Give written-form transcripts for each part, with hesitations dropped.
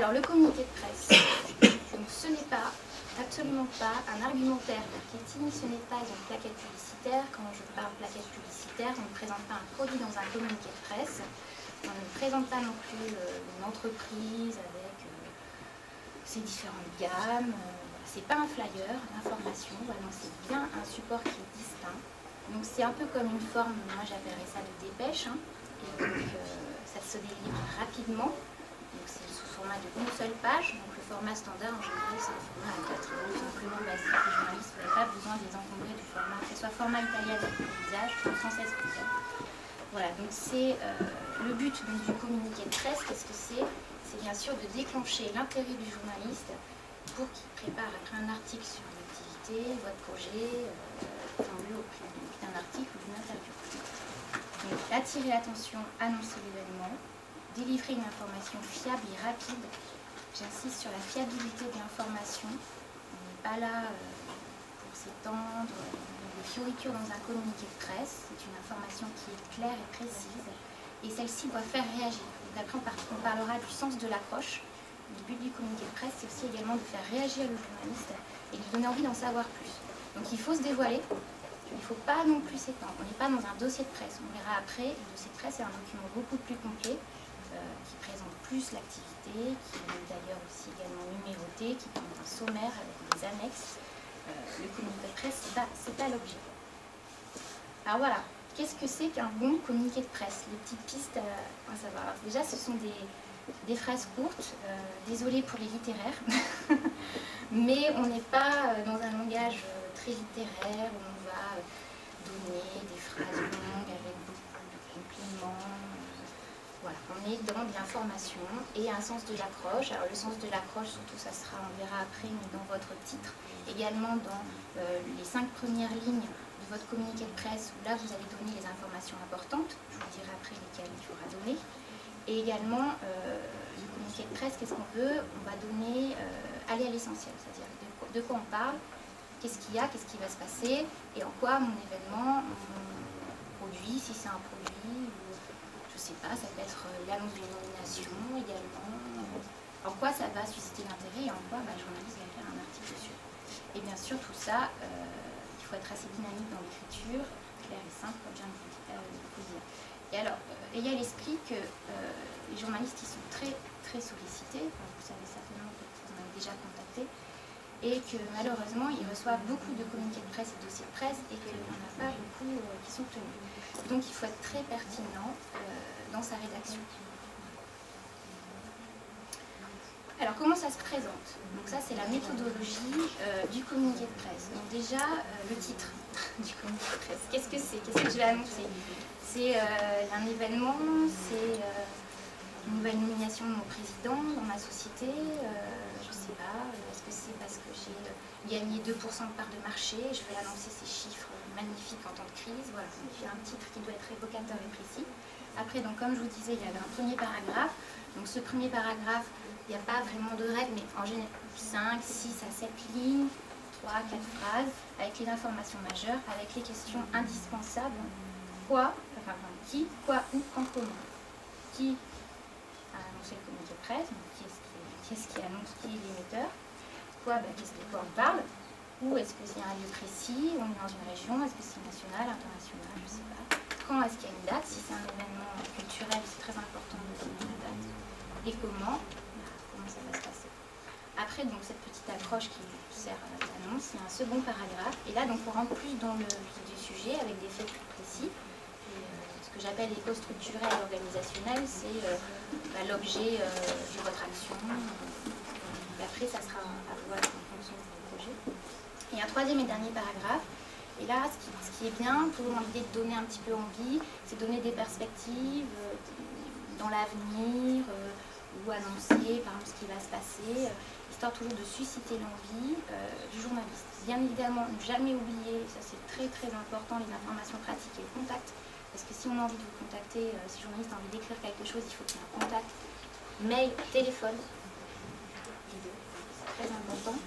Alors, le communiqué de presse, donc, ce n'est pas, absolument pas, un argumentaire marketing, ce n'est pas une plaquette publicitaire. Quand je parle plaquette publicitaire, on ne présente pas un produit dans un communiqué de presse. On ne présente pas non plus une entreprise avec ses différentes gammes. C'est pas un flyer, l'information, voilà, c'est bien un support qui est distinct. Donc c'est un peu comme une forme, moi j'appellerais ça de dépêche, hein. Et donc ça se délivre rapidement. Donc c'est sous format d'une seule page. Donc le format standard en général c'est un format à 4 lignes, simplement basique. Les journalistes n'avaient pas besoin de les encombrer du format, que ce soit format italien avec le visage, en français spécial. Voilà, donc c'est le but donc, du communiqué de presse, qu'est-ce que c'est? C'est bien sûr de déclencher l'intérêt du journaliste pour qu'il prépare après un article sur l'activité, votre projet, au prix d'un article ou d'une interview. Donc attirer l'attention, annoncer l'événement, délivrer une information fiable et rapide. J'insiste sur la fiabilité de l'information. On n'est pas là pour s'étendre, des fioritures dans un communiqué de presse. C'est une information qui est claire et précise. Et celle-ci doit faire réagir. Après, on parlera du sens de l'accroche. Le but du communiqué de presse, c'est aussi également de faire réagir le journaliste et de lui donner envie d'en savoir plus. Donc il faut se dévoiler, il ne faut pas non plus s'étendre. On n'est pas dans un dossier de presse. On verra après, le dossier de presse est un document beaucoup plus complet, qui présente plus l'activité, qui est d'ailleurs aussi également numéroté, qui présente un sommaire avec des annexes. Le communiqué de presse, c'est pas l'objet. Alors voilà, qu'est-ce que c'est qu'un bon communiqué de presse? Les petites pistes à savoir. Alors, déjà, ce sont des phrases courtes, désolée pour les littéraires, mais on n'est pas dans un langage très littéraire où on va donner des phrases longues avec beaucoup de compléments. Voilà, on est dans de l'information et un sens de l'accroche. Alors le sens de l'accroche, surtout ça sera, on verra après, mais dans votre titre, également dans les 5 premières lignes de votre communiqué de presse, où là vous allez donner les informations importantes, je vous dirai après lesquelles il faudra donner. Et également, le communiqué de presse, qu'est-ce qu'on veut? On va donner, aller à l'essentiel, c'est-à-dire de quoi on parle, qu'est-ce qu'il y a, qu'est-ce qui va se passer, et en quoi mon événement, mon produit, si c'est un produit, ou je sais pas, ça peut être l'annonce d'une nomination également, en quoi ça va susciter l'intérêt, et en quoi le journaliste va faire un article dessus. Et bien sûr, tout ça, il faut être assez dynamique dans l'écriture, clair et simple, comme je viens de vous dire. Et alors, ayez à l'esprit que les journalistes ils sont très, très sollicités, enfin, vous savez certainement que vous en avez déjà contacté, et que malheureusement, ils reçoivent beaucoup de communiqués de presse et de dossiers de presse, et qu'il n'y en a pas beaucoup qui sont tenus. Donc il faut être très pertinent dans sa rédaction. Alors comment ça se présente? Donc ça c'est la méthodologie du communiqué de presse. Donc déjà, le titre du communiqué de presse. Qu'est-ce que c'est? Qu'est-ce que je vais annoncer? C'est un événement, c'est une nouvelle nomination de mon président dans ma société, je ne sais pas, est-ce que c'est parce que j'ai gagné 2% de part de marché, je vais annoncer ces chiffres magnifiques en temps de crise, voilà, il y a un titre qui doit être évocateur et précis. Après, donc, comme je vous disais, il y avait un premier paragraphe, donc ce premier paragraphe, il n'y a pas vraiment de règles, mais en général 5, 6 à 7 lignes, 3, 4 phrases, avec les informations majeures, avec les questions indispensables. Quoi, enfin qui, quoi, où, quand, comment. Qui a annoncé le communiqué de presse, donc qui est-ce qui annonce, qui est l'émetteur. Quoi, qu'est-ce de quoi on parle. Où est-ce que c'est un lieu précis, on est dans une région, est-ce que c'est national, international, je ne sais pas. Quand est-ce qu'il y a une date, si c'est un événement culturel, c'est très important de donner la date. Et comment ça va se passer. Après, donc, cette petite accroche qui sert à l'annonce, il y a un second paragraphe. Et là, donc, on rentre plus dans le vif du sujet avec des faits plus précis. Ce que j'appelle l'éco-structurel et organisationnel, c'est l'objet de votre action. Et après, ça sera à voir en fonction du projet. Et un troisième et dernier paragraphe. Et là, ce qui est bien, toujours dans l'idée de donner un petit peu envie, c'est donner des perspectives dans l'avenir, ou annoncer, par exemple, ce qui va se passer, histoire toujours de susciter l'envie du journaliste. Bien évidemment, ne jamais oublier, ça c'est très très important, les informations pratiques et le contact. Parce que si on a envie de vous contacter, si le journaliste a envie d'écrire quelque chose, il faut qu'il y ait un contact, mail, téléphone, vidéo, c'est très important.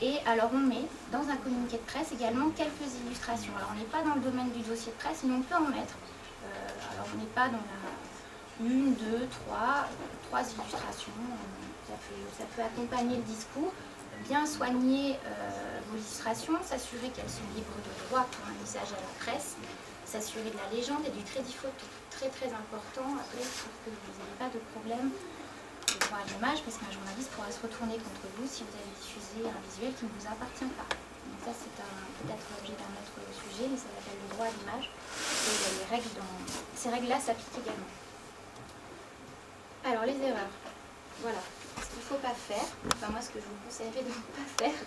Et alors on met dans un communiqué de presse également quelques illustrations. Alors on n'est pas dans le domaine du dossier de presse, mais on peut en mettre. Alors on n'est pas dans une, deux, trois illustrations. Ça peut accompagner le discours. Bien soigner vos illustrations, s'assurer qu'elles sont libres de droit pour un usage à la presse, s'assurer de la légende et du crédit photo. Très très important après pour que vous n'ayez pas de problème de droit à l'image, parce qu'un journaliste pourra se retourner contre vous si vous avez diffusé un visuel qui ne vous appartient pas. Donc ça c'est peut-être l'objet d'un autre sujet, mais ça s'appelle le droit à l'image. Et les règles ces règles-là s'appliquent également. Alors les erreurs. Voilà. Ce qu'il ne faut pas faire, enfin moi ce que je vous conseillerais de ne pas faire,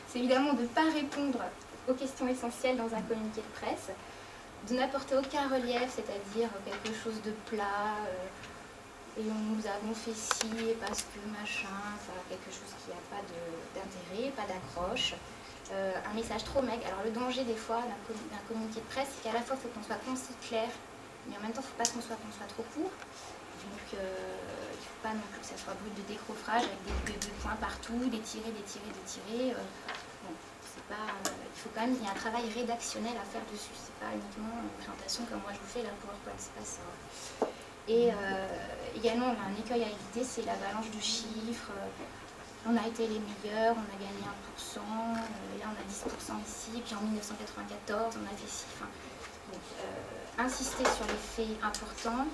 c'est évidemment de ne pas répondre aux questions essentielles dans un communiqué de presse, de n'apporter aucun relief, c'est-à-dire quelque chose de plat, et nous avons fait ci parce que machin, enfin quelque chose qui n'a pas d'intérêt, pas d'accroche, un message trop maigre. Alors le danger des fois d'un communiqué de presse, c'est qu'à la fois il faut qu'on soit concis, clair, mais en même temps il ne faut pas qu'on soit trop court. Donc il ne faut pas non plus que ça soit brut de décroffrage avec des points partout, des tirés. Bon, il faut quand même, il y a un travail rédactionnel à faire dessus. C'est pas uniquement une présentation comme moi je vous fais, la PowerPoint, c'est pas ça. Et également, on a un écueil à éviter, c'est l'avalanche de chiffres. On a été les meilleurs, on a gagné 1%, là on a 10% ici, puis en 1994 on a fait 6. Donc, insister sur les faits importants.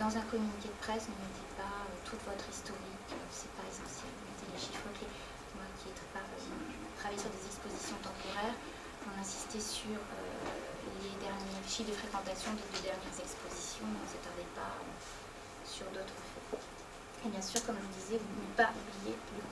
Dans un communiqué de presse, ne mettez pas toute votre historique, c'est pas essentiel. Mettez les chiffres clés. Moi qui ai travaillé sur des expositions temporaires, on insistait sur les derniers chiffres de fréquentation des 2 dernières expositions, on ne s'attardait pas sur d'autres faits. Et bien sûr, comme je vous disais, vous ne pas oublier le